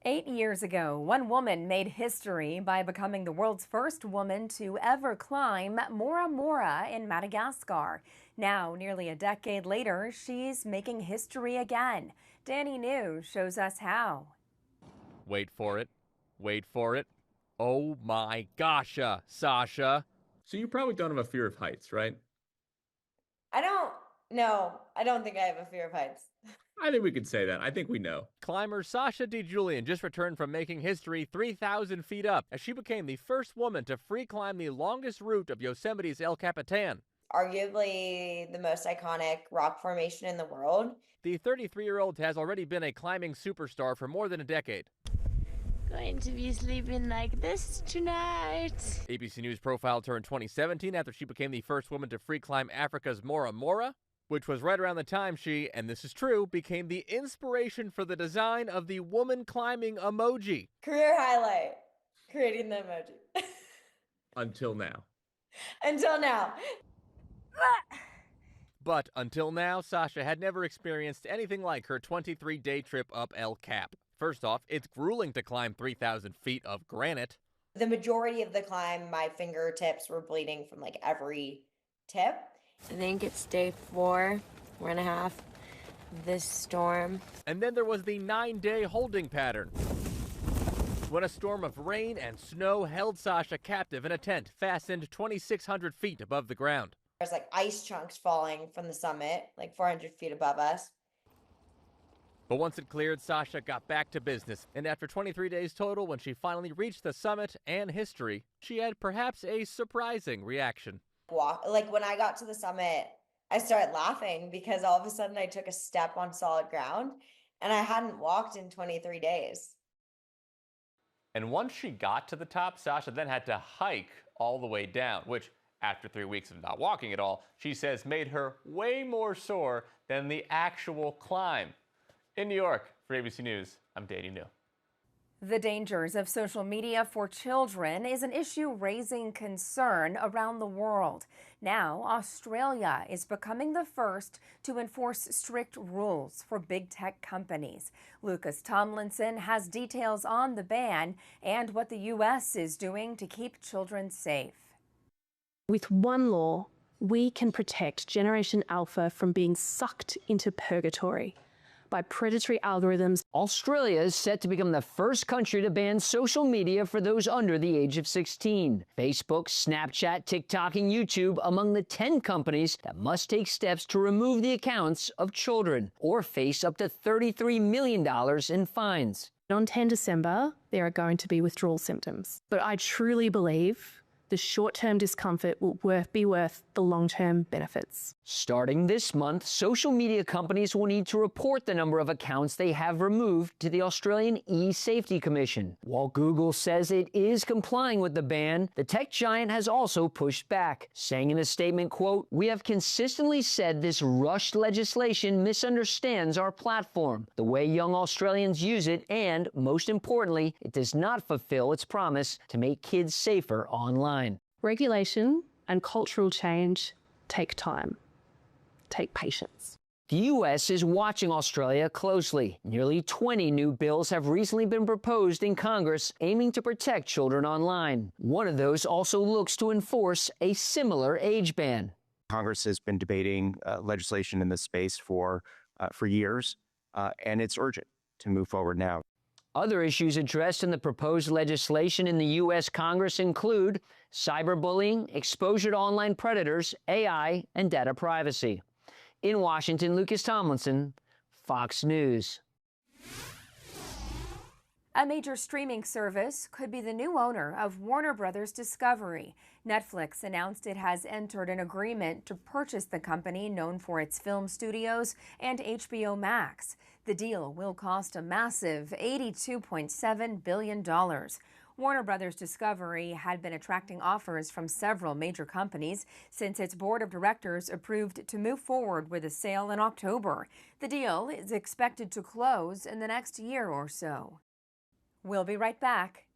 8 years ago, one woman made history by becoming the world's first woman to ever climb Mora Mora in Madagascar. Now, nearly a decade later, she's making history again. Danny New shows us how. Wait for it. Wait for it. Oh my gosh, Sasha. So you probably don't have a fear of heights, right? I don't think I have a fear of heights. I think we could say that. I think we know. Climber Sasha DeJulian just returned from making history 3,000 feet up as she became the first woman to free climb the longest route of Yosemite's El Capitan. Arguably the most iconic rock formation in the world. The 33-year-old has already been a climbing superstar for more than a decade. Going to be sleeping like this tonight. ABC News profile turned 2017 after she became the first woman to free climb Africa's Mora Mora, which was right around the time she, and this is true, became the inspiration for the design of the woman climbing emoji. Career highlight, creating the emoji. Until now. Until now. But until now, Sasha had never experienced anything like her 23-day trip up El Cap. First off, it's grueling to climb 3,000 feet of granite. The majority of the climb, my fingertips were bleeding from like every tip. I think it's day 4.5, this storm. And then there was the 9-day holding pattern, when a storm of rain and snow held Sasha captive in a tent fastened 2,600 feet above the ground. There's like ice chunks falling from the summit, like 400 feet above us. But once it cleared, Sasha got back to business. And after 23 days total, when she finally reached the summit and history, she had perhaps a surprising reaction. Like when I got to the summit, I started laughing because all of a sudden I took a step on solid ground and I hadn't walked in 23 days. And once she got to the top, Sasha then had to hike all the way down, which after 3 weeks of not walking at all, she says made her way more sore than the actual climb. In New York, for ABC News, I'm Danny New. The dangers of social media for children is an issue raising concern around the world. Now, Australia is becoming the first to enforce strict rules for big tech companies. Lucas Tomlinson has details on the ban and what the U.S. is doing to keep children safe. With one law, we can protect Generation Alpha from being sucked into purgatory by predatory algorithms. Australia is set to become the first country to ban social media for those under the age of 16. Facebook, Snapchat, TikTok, and YouTube among the 10 companies that must take steps to remove the accounts of children or face up to $33 million in fines. On 10 December, there are going to be withdrawal symptoms. But I truly believe the short-term discomfort will be worth the long-term benefits. Starting this month, social media companies will need to report the number of accounts they have removed to the Australian E-Safety Commission. While Google says it is complying with the ban, the tech giant has also pushed back, saying in a statement, quote, "We have consistently said this rushed legislation misunderstands our platform, the way young Australians use it, and, most importantly, it does not fulfill its promise to make kids safer online." Regulation and cultural change take time, take patience. The U.S. is watching Australia closely. Nearly 20 new bills have recently been proposed in Congress aiming to protect children online. One of those also looks to enforce a similar age ban. Congress has been debating legislation in this space for years, and it's urgent to move forward now. Other issues addressed in the proposed legislation in the U.S. Congress include cyberbullying, exposure to online predators, AI, and data privacy. In Washington, Lucas Tomlinson, Fox News. A major streaming service could be the new owner of Warner Brothers Discovery. Netflix announced it has entered an agreement to purchase the company known for its film studios and HBO Max. The deal will cost a massive $82.7 billion. Warner Brothers Discovery had been attracting offers from several major companies since its board of directors approved to move forward with a sale in October. The deal is expected to close in the next year or so. We'll be right back.